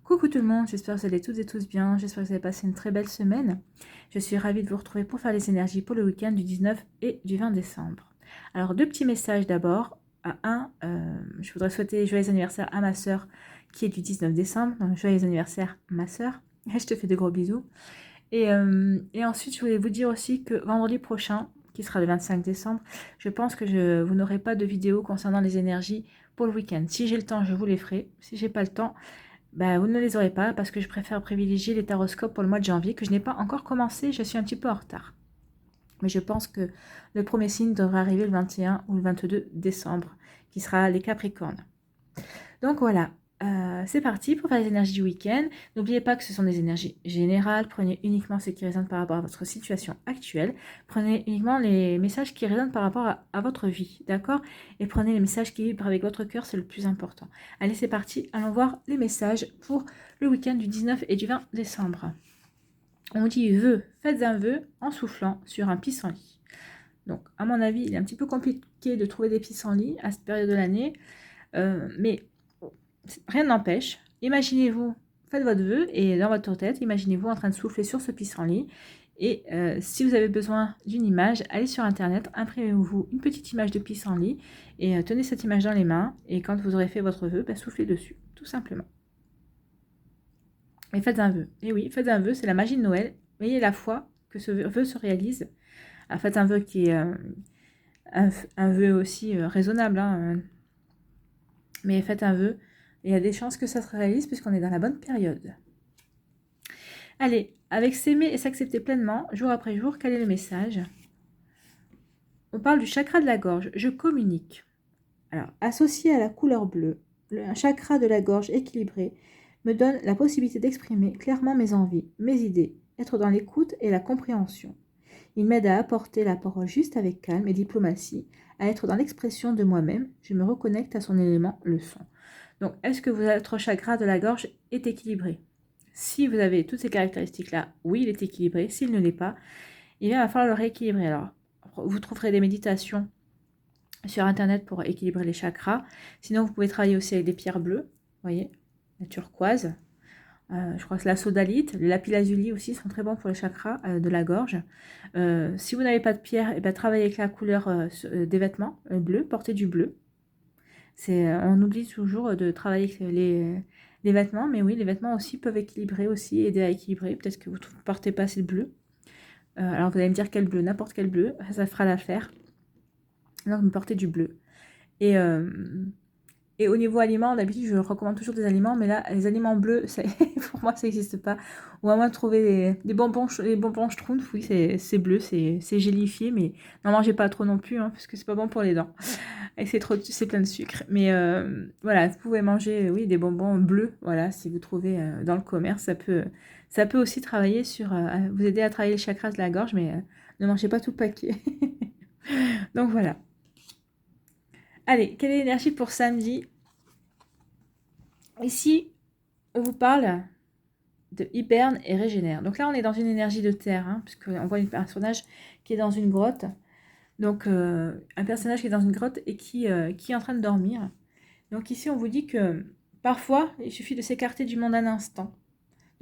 Coucou tout le monde, j'espère que vous allez toutes et tous bien, j'espère que vous avez passé une très belle semaine. Je suis ravie de vous retrouver pour faire les énergies pour le week-end du 19 et du 20 décembre. Alors deux petits messages d'abord. Je voudrais souhaiter joyeux anniversaire à ma sœur qui est du 19 décembre, donc joyeux anniversaire ma sœur, et je te fais de gros bisous. Et ensuite je voulais vous dire aussi que vendredi prochain, qui sera le 25 décembre, je pense que vous n'aurez pas de vidéo concernant les énergies pour le week-end. Si j'ai le temps, je vous les ferai. Si j'ai pas le temps, vous ne les aurez pas parce que je préfère privilégier les taroscopes pour le mois de janvier que je n'ai pas encore commencé, je suis un petit peu en retard. Mais je pense que le premier signe devrait arriver le 21 ou le 22 décembre, qui sera les Capricornes. Donc voilà, c'est parti pour faire les énergies du week-end. N'oubliez pas que ce sont des énergies générales. Prenez uniquement ce qui résonne par rapport à votre situation actuelle. Prenez uniquement les messages qui résonnent par rapport à votre vie, d'accord? Et prenez les messages qui vibrent avec votre cœur, c'est le plus important. Allez, c'est parti. Allons voir les messages pour le week-end du 19 et du 20 décembre. On dit vœu. Faites un vœu en soufflant sur un pissenlit. Donc, à mon avis, il est un petit peu compliqué de trouver des pissenlits à cette période de l'année. Mais rien n'empêche, imaginez-vous, faites votre vœu et dans votre tête, imaginez-vous en train de souffler sur ce pissenlit. Et si vous avez besoin d'une image, allez sur internet, imprimez-vous une petite image de pissenlit et tenez cette image dans les mains. Et quand vous aurez fait votre vœu, soufflez dessus, tout simplement. Mais faites un vœu. Et oui, faites un vœu, c'est la magie de Noël. Ayez la foi que ce vœu se réalise. Alors, faites un vœu qui est un vœu aussi raisonnable, hein, mais faites un vœu. Il y a des chances que ça se réalise puisqu'on est dans la bonne période. Allez, avec s'aimer et s'accepter pleinement, jour après jour, quel est le message? On parle du chakra de la gorge. Je communique. Alors, associé à la couleur bleue, un chakra de la gorge équilibré me donne la possibilité d'exprimer clairement mes envies, mes idées, être dans l'écoute et la compréhension. Il m'aide à apporter la parole juste avec calme et diplomatie, à être dans l'expression de moi-même. Je me reconnecte à son élément, le son. Donc, est-ce que votre chakra de la gorge est équilibré? Si vous avez toutes ces caractéristiques-là, oui, il est équilibré. S'il ne l'est pas, il va falloir le rééquilibrer. Alors, vous trouverez des méditations sur Internet pour équilibrer les chakras. Sinon, vous pouvez travailler aussi avec des pierres bleues, vous voyez, la turquoise. Je crois que la sodalite, le lapis-lazuli aussi sont très bons pour les chakras de la gorge. Si vous n'avez pas de pierre, travaillez avec la couleur des vêtements bleus, portez du bleu. On oublie toujours de travailler avec les vêtements, mais oui, les vêtements aussi peuvent équilibrer, aussi aider à équilibrer. Peut-être que vous ne portez pas assez de bleu. Alors vous allez me dire quel bleu, n'importe quel bleu, ça fera l'affaire. Donc vous portez du bleu. Et au niveau aliments, d'habitude, je recommande toujours des aliments, mais là, les aliments bleus, pour moi, ça n'existe pas. Ou à moins de trouver des bonbons, les bonbons Schtroumpf, oui, c'est bleu, c'est gélifié, mais n'en mangez pas trop non plus, hein, parce que c'est pas bon pour les dents. Et c'est plein de sucre. Mais voilà, vous pouvez manger, oui, des bonbons bleus, voilà, si vous trouvez dans le commerce, ça peut aussi travailler vous aider à travailler les chakras de la gorge, mais ne mangez pas tout le paquet. Donc voilà. Allez, quelle est l'énergie pour samedi? Ici, on vous parle de hiberne et régénère. Donc là, on est dans une énergie de terre, hein, puisqu'on voit un personnage qui est dans une grotte. Donc, un personnage qui est dans une grotte et qui est en train de dormir. Donc ici, on vous dit que parfois, il suffit de s'écarter du monde un instant,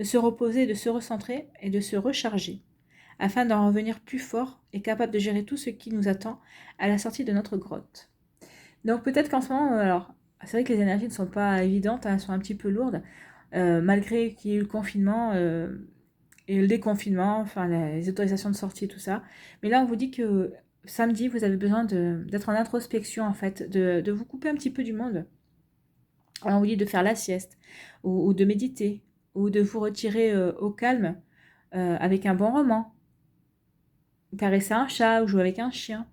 de se reposer, de se recentrer et de se recharger, afin d'en revenir plus fort et capable de gérer tout ce qui nous attend à la sortie de notre grotte. Donc peut-être qu'en ce moment, alors, c'est vrai que les énergies ne sont pas évidentes, hein, elles sont un petit peu lourdes, malgré qu'il y ait eu le confinement et le déconfinement, enfin les autorisations de sortie, tout ça. Mais là, on vous dit que samedi, vous avez besoin d'être en introspection, en fait, de vous couper un petit peu du monde. Alors, on vous dit de faire la sieste, ou de méditer, ou de vous retirer au calme avec un bon roman, caresser un chat ou jouer avec un chien.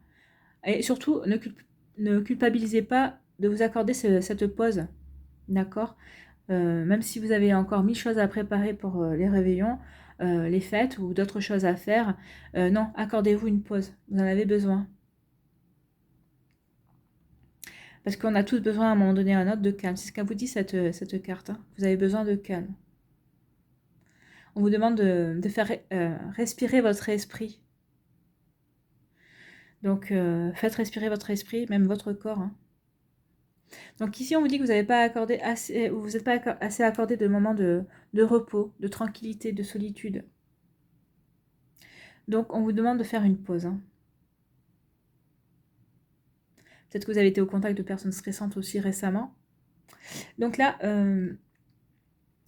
Et surtout, ne culpabilisez pas de vous accorder cette pause, d'accord? Même si vous avez encore 1000 choses à préparer pour les réveillons, les fêtes ou d'autres choses à faire, non, accordez-vous une pause, vous en avez besoin. Parce qu'on a tous besoin à un moment donné à un autre de calme. C'est ce qu'elle vous dit cette carte, hein. Vous avez besoin de calme. On vous demande de faire respirer votre esprit. Donc faites respirer votre esprit, même votre corps, hein. Donc ici, on vous dit que vous n'avez pas accordé assez, vous n'êtes pas assez accordé de moments de repos, de tranquillité, de solitude. Donc, on vous demande de faire une pause. Hein. Peut-être que vous avez été au contact de personnes stressantes aussi récemment. Donc là,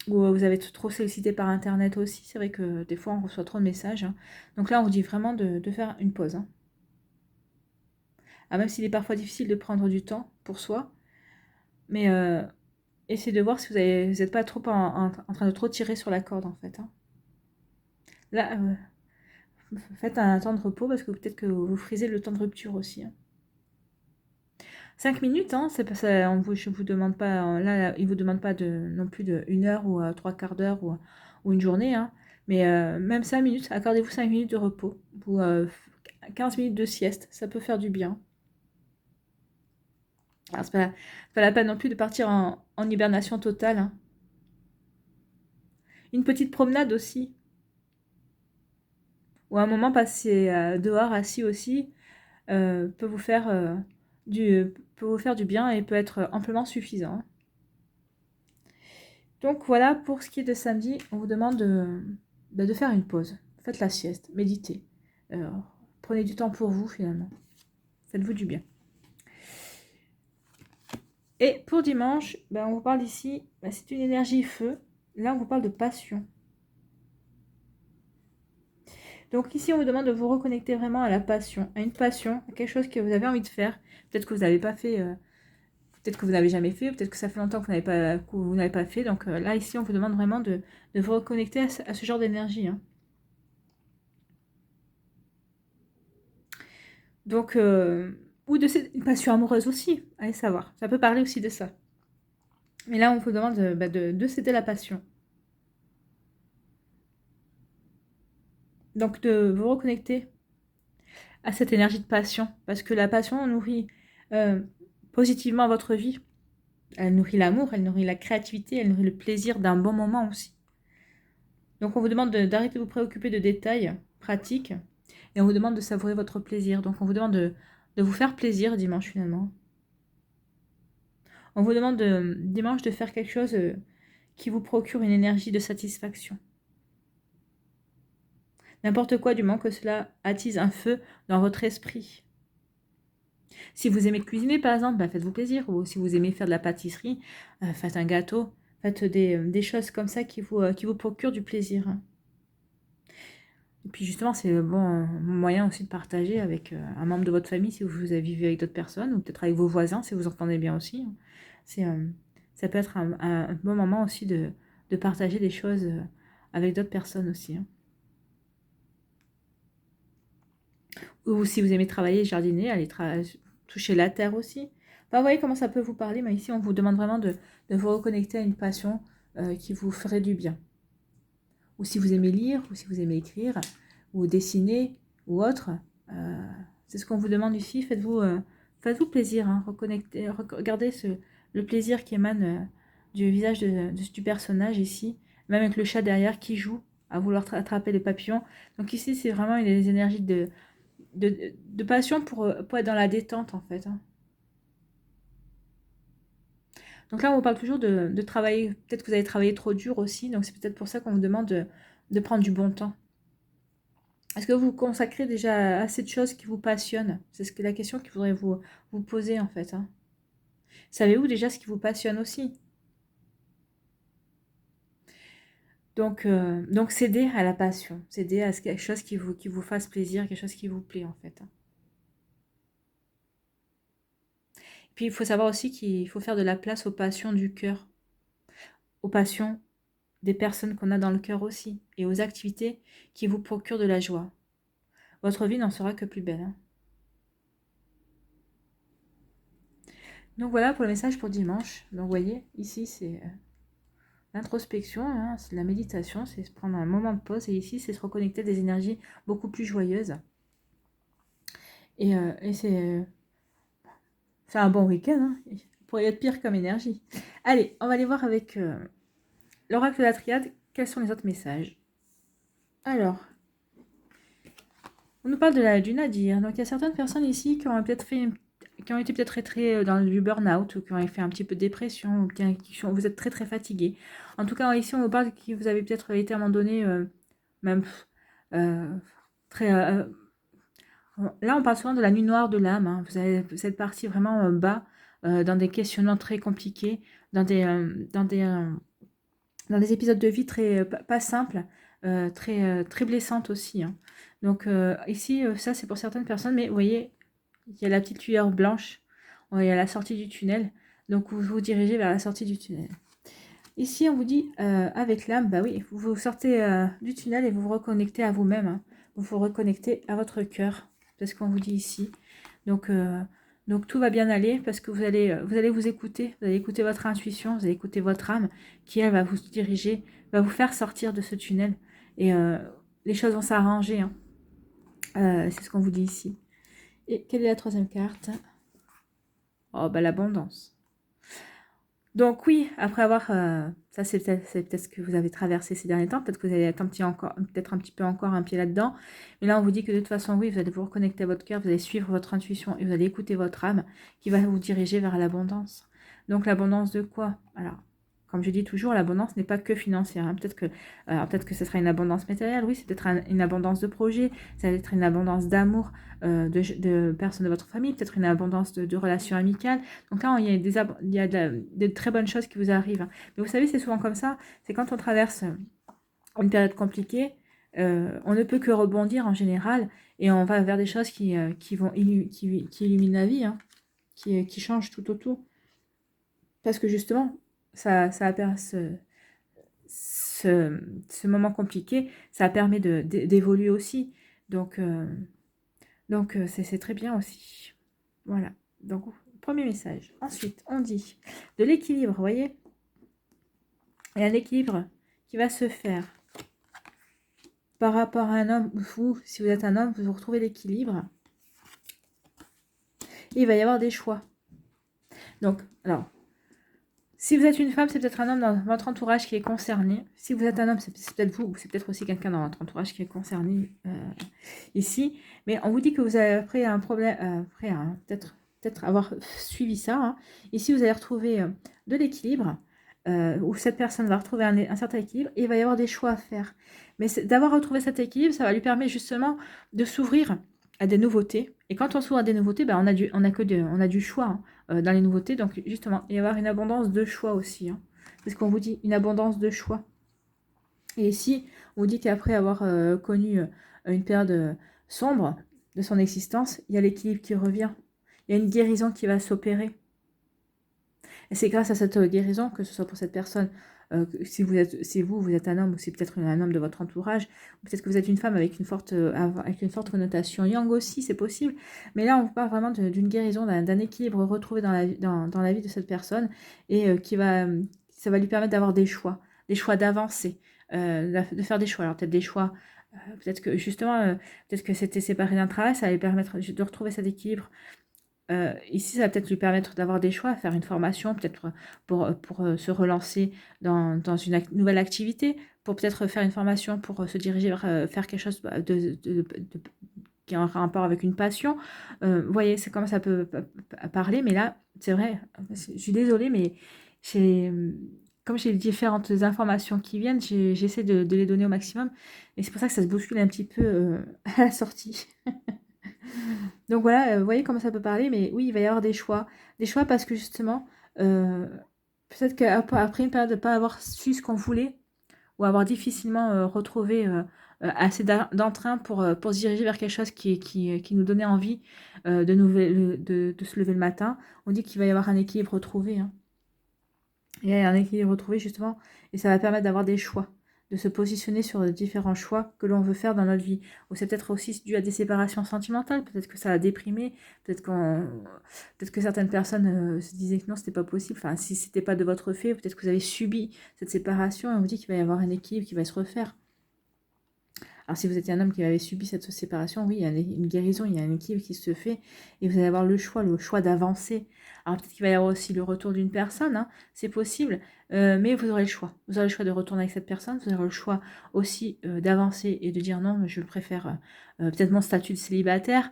vous avez trop sollicité par Internet aussi. C'est vrai que des fois, on reçoit trop de messages. Hein. Donc là, on vous dit vraiment de faire une pause. Hein. Ah, même s'il est parfois difficile de prendre du temps pour soi. Mais essayez de voir si vous n'êtes pas trop en train de trop tirer sur la corde, en fait. Hein. Là, faites un temps de repos parce que peut-être que vous frisez le temps de rupture aussi. Hein. 5 minutes, hein, c'est pas ça, je vous demande pas, là, il vous demande pas non plus de 1 heure ou 3/4 d'heure ou une journée, hein, mais même 5 minutes, accordez-vous 5 minutes de repos ou 15 minutes de sieste, ça peut faire du bien. Alors, c'est pas la peine non plus de partir en hibernation totale. Hein. Une petite promenade aussi, ou un moment passé dehors assis aussi, peut vous faire du bien et peut être amplement suffisant. Hein. Donc voilà, pour ce qui est de samedi, on vous demande de faire une pause. Faites la sieste, méditez. Prenez du temps pour vous finalement. Faites-vous du bien. Et pour dimanche, on vous parle ici, c'est une énergie feu. Là, on vous parle de passion. Donc ici, on vous demande de vous reconnecter vraiment à la passion, à une passion, à quelque chose que vous avez envie de faire. Peut-être que vous n'avez pas fait, peut-être que vous n'avez jamais fait, peut-être que ça fait longtemps que vous n'avez pas fait. Donc là, ici, on vous demande vraiment de vous reconnecter à ce genre d'énergie. Hein. Donc, ou de une passion amoureuse aussi, allez savoir. Ça peut parler aussi de ça. Mais là, on vous demande de céder la passion. Donc, de vous reconnecter à cette énergie de passion. Parce que la passion nourrit positivement votre vie. Elle nourrit l'amour, elle nourrit la créativité, elle nourrit le plaisir d'un bon moment aussi. Donc, on vous demande d'arrêter de vous préoccuper de détails pratiques. Et on vous demande de savourer votre plaisir. Donc, on vous demande de vous faire plaisir dimanche finalement. On vous demande dimanche de faire quelque chose qui vous procure une énergie de satisfaction. N'importe quoi du moment que cela attise un feu dans votre esprit. Si vous aimez cuisiner par exemple, faites-vous plaisir. Ou si vous aimez faire de la pâtisserie, faites un gâteau. Faites des choses comme ça qui vous procurent du plaisir. Et puis justement, c'est un bon moyen aussi de partager avec un membre de votre famille si vous avez vécu avec d'autres personnes, ou peut-être avec vos voisins si vous entendez bien aussi. Ça peut être un bon moment aussi de partager des choses avec d'autres personnes aussi. Hein. Ou si vous aimez travailler, jardiner, allez toucher la terre aussi. Enfin, vous voyez comment ça peut vous parler, mais ici on vous demande vraiment de vous reconnecter à une passion qui vous ferait du bien. Ou si vous aimez lire, ou si vous aimez écrire, ou dessiner, ou autre, c'est ce qu'on vous demande ici. Faites-vous plaisir, hein, regardez le plaisir qui émane du visage du personnage ici, même avec le chat derrière qui joue à vouloir attraper les papillons. Donc ici, c'est vraiment des énergies de passion pour être dans la détente, en fait. Hein. Donc là, on vous parle toujours de travailler. Peut-être que vous avez travaillé trop dur aussi, donc c'est peut-être pour ça qu'on vous demande de prendre du bon temps. Est-ce que vous consacrez déjà assez de choses qui vous passionnent? C'est la question qu'il faudrait vous poser, en fait. Hein. Savez-vous déjà ce qui vous passionne aussi? Donc cédez à la passion, cédez à quelque chose qui vous fasse plaisir, quelque chose qui vous plaît, en fait. Hein. Puis il faut savoir aussi qu'il faut faire de la place aux passions du cœur, aux passions des personnes qu'on a dans le cœur aussi, et aux activités qui vous procurent de la joie. Votre vie n'en sera que plus belle. Hein. Donc voilà pour le message pour dimanche. Donc vous voyez, ici c'est l'introspection, hein, c'est la méditation, c'est se prendre un moment de pause, et ici c'est se reconnecter à des énergies beaucoup plus joyeuses. Et c'est un bon week-end, hein. Il pourrait y être pire comme énergie. Allez, on va aller voir avec l'oracle de la triade, quels sont les autres messages. Alors, on nous parle du nadir. Donc il y a certaines personnes ici qui ont peut-être fait qui ont été peut-être très dans du burn-out, ou qui ont fait un petit peu de dépression, ou vous êtes très très fatigué. En tout cas, ici, on vous parle que vous avez peut-être été à un moment donné, même très... là, on parle souvent de la nuit noire de l'âme. Hein. Vous êtes parti vraiment bas, dans des questionnements très compliqués, dans des épisodes de vie très pas simples, très blessantes aussi. Hein. Donc ici, ça c'est pour certaines personnes, mais vous voyez, il y a la petite lueur blanche, il y a la sortie du tunnel, donc vous vous dirigez vers la sortie du tunnel. Ici, on vous dit, avec l'âme, bah oui, vous sortez du tunnel et vous vous reconnectez à vous-même. Hein. Vous vous reconnectez à votre cœur, c'est ce qu'on vous dit ici. Donc tout va bien aller parce que vous allez vous écouter, vous allez écouter votre intuition, vous allez écouter votre âme qui, elle, va vous diriger, va vous faire sortir de ce tunnel. Et les choses vont s'arranger. Hein. C'est ce qu'on vous dit ici. Et quelle est la troisième carte? Oh, bah l'abondance. Donc oui, après avoir, ça c'est peut-être ce que vous avez traversé ces derniers temps, peut-être que vous allez être peut-être un petit peu encore un pied là-dedans, mais là on vous dit que de toute façon, oui, vous allez vous reconnecter à votre cœur, vous allez suivre votre intuition et vous allez écouter votre âme qui va vous diriger vers l'abondance. Donc l'abondance de quoi? Alors, comme je dis toujours, l'abondance n'est pas que financière. Hein. Peut-être que ce sera une abondance matérielle, oui, c'est peut-être une abondance de projets, ça va être une abondance d'amour de personnes de votre famille, peut-être une abondance de relations amicales. Donc là, il y a de très bonnes choses qui vous arrivent. Hein. Mais vous savez, c'est souvent comme ça, c'est quand on traverse une période compliquée, on ne peut que rebondir en général, et on va vers des choses qui illuminent la vie, hein, qui changent tout autour. Parce que justement, ce moment compliqué, ça permet d'évoluer aussi. Donc c'est très bien aussi. Voilà. Donc, premier message. Ensuite, on dit de l'équilibre, vous voyez? Il y a un équilibre qui va se faire par rapport à un homme. Vous, si vous êtes un homme, vous retrouvez l'équilibre. Il va y avoir des choix. Donc, alors, si vous êtes une femme, c'est peut-être un homme dans votre entourage qui est concerné. Si vous êtes un homme, c'est peut-être vous, ou c'est peut-être aussi quelqu'un dans votre entourage qui est concerné ici. Mais on vous dit que vous avez après un problème, après peut-être avoir suivi ça. Hein. Ici, vous allez retrouver de l'équilibre, où cette personne va retrouver un certain équilibre, et il va y avoir des choix à faire. Mais d'avoir retrouvé cet équilibre, ça va lui permettre justement de s'ouvrir à des nouveautés. Et quand on s'ouvre à des nouveautés, ben, on a du choix. Hein. Dans les nouveautés, donc justement, il y avoir une abondance de choix aussi, hein, parce qu'on vous dit une abondance de choix. Et ici, on vous dit qu'après avoir connu une période sombre de son existence, il y a l'équilibre qui revient, il y a une guérison qui va s'opérer. Et c'est grâce à cette guérison, que ce soit pour cette personne, si vous êtes un homme, ou c'est peut-être un homme de votre entourage, ou peut-être que vous êtes une femme avec une forte connotation yang aussi, c'est possible. Mais là, on vous parle vraiment d'une guérison, d'un équilibre retrouvé dans la vie de cette personne, et ça va lui permettre d'avoir des choix d'avancer, de faire des choix. Alors peut-être des choix, peut-être que justement, peut-être que c'était séparé d'un travail, ça va lui permettre de retrouver cet équilibre. Ici, ça va peut-être lui permettre d'avoir des choix, faire une formation, peut-être pour se relancer dans une nouvelle activité, pour peut-être faire une formation pour se diriger vers faire quelque chose qui a un rapport avec une passion. Vous voyez, c'est comme ça peut parler, mais là, c'est vrai, je suis désolée, mais comme j'ai différentes informations qui viennent, j'essaie de les donner au maximum, et c'est pour ça que ça se bouscule un petit peu à la sortie. Donc voilà, vous voyez comment ça peut parler, mais oui, il va y avoir des choix. Des choix parce que justement, peut-être qu'après une période de ne pas avoir su ce qu'on voulait, ou avoir difficilement retrouvé assez d'entrain pour se diriger vers quelque chose qui nous donnait envie de se lever le matin, on dit qu'il va y avoir un équilibre retrouvé. Hein. Il y a un équilibre retrouvé justement, et ça va permettre d'avoir des choix, de se positionner sur différents choix que l'on veut faire dans notre vie. Ou c'est peut-être aussi dû à des séparations sentimentales, peut-être que ça a déprimé, peut-être que certaines personnes se disaient que non, c'était pas possible, enfin si c'était pas de votre fait, peut-être que vous avez subi cette séparation, et on vous dit qu'il va y avoir un équilibre qui va se refaire. Alors si vous étiez un homme qui avait subi cette séparation, oui, il y a une guérison, il y a un équilibre qui se fait et vous allez avoir le choix d'avancer. Alors peut-être qu'il va y avoir aussi le retour d'une personne, hein, c'est possible, mais vous aurez le choix. Vous aurez le choix de retourner avec cette personne, vous aurez le choix aussi d'avancer et de dire non, je préfère peut-être mon statut de célibataire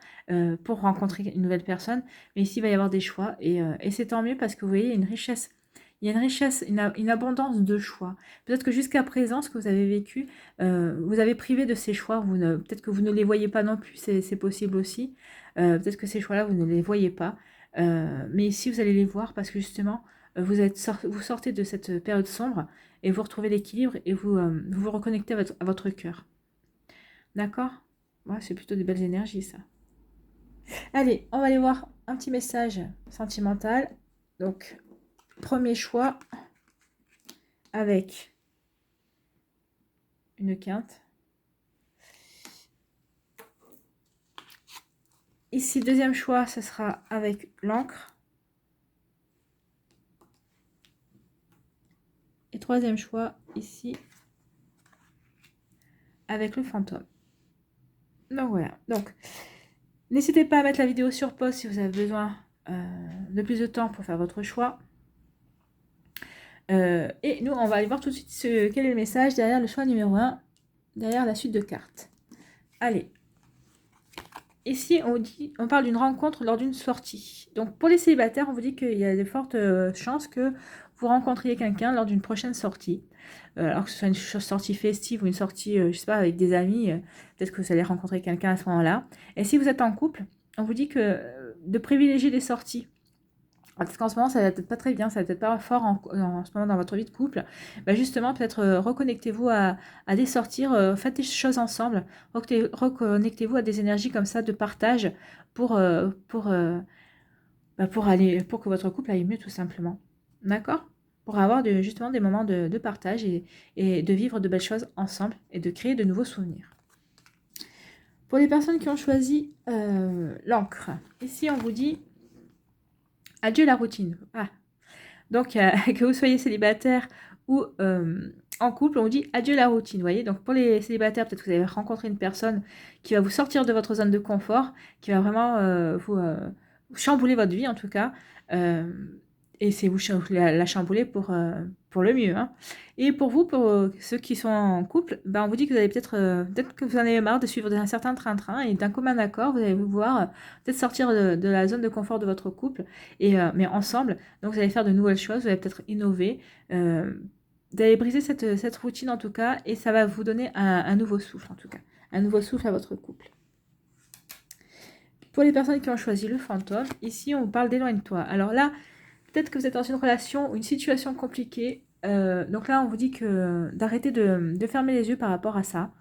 pour rencontrer une nouvelle personne. Mais ici, il va y avoir des choix et c'est tant mieux parce que vous voyez, il y a une richesse. Il y a une richesse, une abondance de choix. Peut-être que jusqu'à présent, ce que vous avez vécu, vous avez privé de ces choix. Peut-être que vous ne les voyez pas non plus, c'est possible aussi. Peut-être que ces choix-là, vous ne les voyez pas. Mais ici, vous allez les voir parce que justement, vous sortez de cette période sombre et vous retrouvez l'équilibre et vous vous reconnectez à votre cœur. D'accord? Ouais, c'est plutôt des belles énergies, ça. Allez, on va aller voir un petit message sentimental. Donc, premier choix avec une quinte. Ici, deuxième choix, ce sera avec l'encre. Et troisième choix, ici, avec le fantôme. Donc voilà. Donc, n'hésitez pas à mettre la vidéo sur pause si vous avez besoin de plus de temps pour faire votre choix. Et nous, on va aller voir tout de suite quel est le message derrière le choix numéro 1, derrière la suite de cartes. Allez. Ici, on parle d'une rencontre lors d'une sortie. Donc, pour les célibataires, on vous dit qu'il y a de fortes chances que vous rencontriez quelqu'un lors d'une prochaine sortie. Alors que ce soit une sortie festive ou une sortie, je sais pas, avec des amis, peut-être que vous allez rencontrer quelqu'un à ce moment-là. Et si vous êtes en couple, on vous dit que de privilégier les sorties. Parce qu'en ce moment, ça va peut-être pas très bien, ça va peut-être pas fort en ce moment dans votre vie de couple. Bah justement, peut-être reconnectez-vous à des sorties, faites des choses ensemble, reconnectez-vous à des énergies comme ça de partage pour, pour que votre couple aille mieux tout simplement. D'accord? Pour avoir justement des moments de partage et de vivre de belles choses ensemble et de créer de nouveaux souvenirs. Pour les personnes qui ont choisi l'encre, ici on vous dit adieu la routine. Ah. Donc, que vous soyez célibataire ou en couple, on vous dit adieu la routine. Vous voyez, donc pour les célibataires, peut-être que vous avez rencontré une personne qui va vous sortir de votre zone de confort, qui va vraiment vous chambouler votre vie en tout cas. Et c'est vous la chambouler pour le mieux. Hein. Et pour vous, pour ceux qui sont en couple, ben on vous dit que vous allez peut-être que vous en avez marre de suivre un certain train-train et d'un commun accord, vous allez pouvoir peut-être sortir de la zone de confort de votre couple, mais ensemble. Donc vous allez faire de nouvelles choses, vous allez peut-être innover, vous allez briser cette routine en tout cas, et ça va vous donner un nouveau souffle en tout cas, un nouveau souffle à votre couple. Pour les personnes qui ont choisi le fantôme, ici on parle d'éloigne-toi. Alors là, peut-être que vous êtes dans une relation ou une situation compliquée. Donc là, on vous dit que d'arrêter de fermer les yeux par rapport à ça.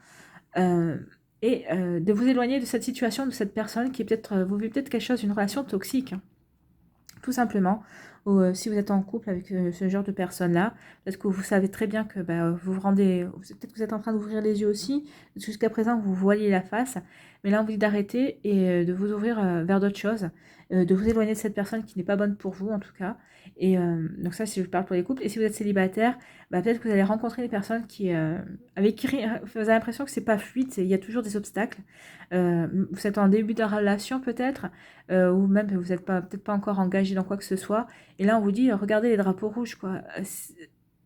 Et de vous éloigner de cette situation, de cette personne qui est peut-être, vous vivez peut-être quelque chose, une relation toxique. Hein, tout simplement. Ou si vous êtes en couple avec ce genre de personne-là, peut-être que vous savez très bien que vous vous rendez... Peut-être que vous êtes en train d'ouvrir les yeux aussi. Jusqu'à présent, vous voyez la face. Mais là, on vous dit d'arrêter et de vous ouvrir vers d'autres choses. De vous éloigner de cette personne qui n'est pas bonne pour vous, en tout cas. Et donc ça, si je parle pour les couples. Et si vous êtes célibataire, peut-être que vous allez rencontrer des personnes avec qui vous avez l'impression que c'est pas fluide. Il y a toujours des obstacles. Vous êtes en début de relation, peut-être. Ou même vous n'êtes peut-être pas encore engagé dans quoi que ce soit. Et là, on vous dit, regardez les drapeaux rouges, quoi.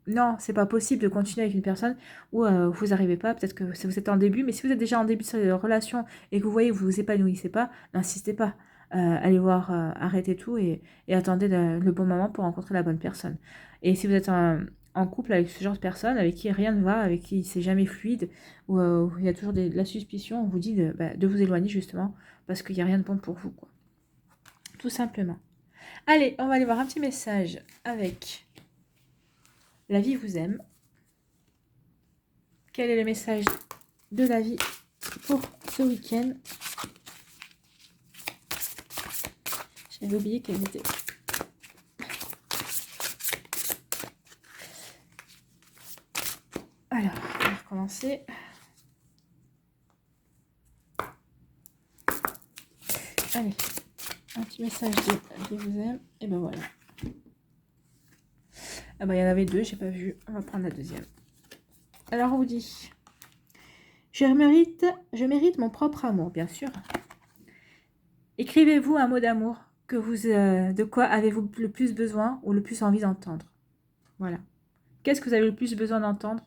Non, c'est pas possible de continuer avec une personne où vous n'arrivez pas. Peut-être que vous êtes en début, mais si vous êtes déjà en début de relation et que vous voyez que vous vous épanouissez pas, n'insistez pas. Allez voir, arrêtez tout et attendez le bon moment pour rencontrer la bonne personne. Et si vous êtes en couple avec ce genre de personne, avec qui rien ne va, avec qui c'est jamais fluide, où il y a toujours de la suspicion, on vous dit de vous éloigner justement parce qu'il n'y a rien de bon pour vous, quoi. Tout simplement. Allez, on va aller voir un petit message avec la vie vous aime. Quel est le message de la vie pour ce week-end? J'avais oublié qu'elle était. Alors, on va recommencer. Allez, un petit message de vous aime. Et ben voilà. Ah bah il y en avait deux, j'ai pas vu. On va prendre la deuxième. Alors on vous dit, Je mérite mon propre amour, bien sûr. Écrivez-vous un mot d'amour que de quoi avez-vous le plus besoin ou le plus envie d'entendre. Voilà. Qu'est-ce que vous avez le plus besoin d'entendre?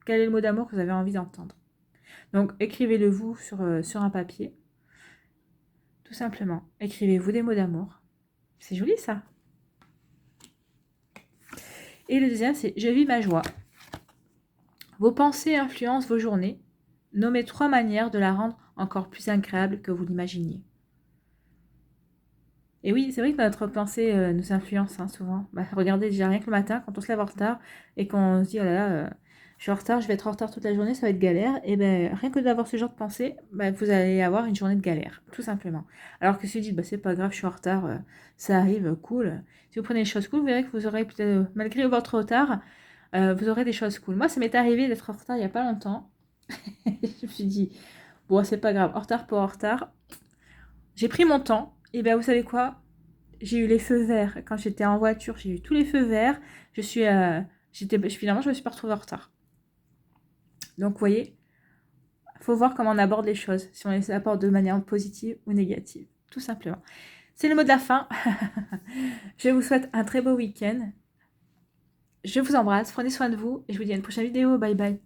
Quel est le mot d'amour que vous avez envie d'entendre? Donc, écrivez-le vous sur un papier. Tout simplement. Écrivez-vous des mots d'amour. C'est joli, ça. Et le deuxième, c'est « Je vis ma joie ». Vos pensées influencent vos journées. Nommez 3 manières de la rendre encore plus agréable que vous l'imaginiez. Et oui, c'est vrai que notre pensée nous influence souvent. Regardez, déjà rien que le matin, quand on se lève en retard et qu'on se dit « Oh là là, je suis en retard, je vais être en retard toute la journée, ça va être galère », et bien rien que d'avoir ce genre de pensée, vous allez avoir une journée de galère, tout simplement. Alors que si vous dites « C'est pas grave, je suis en retard, ça arrive, cool ». Si vous prenez les choses cool, vous verrez que vous aurez peut-être, malgré votre retard, vous aurez des choses cool. Moi, ça m'est arrivé d'être en retard il n'y a pas longtemps. Je me suis dit « Bon, c'est pas grave, en retard pour en retard ». J'ai pris mon temps, et bien vous savez quoi? J'ai eu les feux verts. Quand j'étais en voiture, j'ai eu tous les feux verts. Finalement, je me suis pas retrouvée en retard. Donc, vous voyez, il faut voir comment on aborde les choses, si on les aborde de manière positive ou négative, tout simplement. C'est le mot de la fin. Je vous souhaite un très beau week-end. Je vous embrasse, prenez soin de vous et je vous dis à une prochaine vidéo. Bye bye.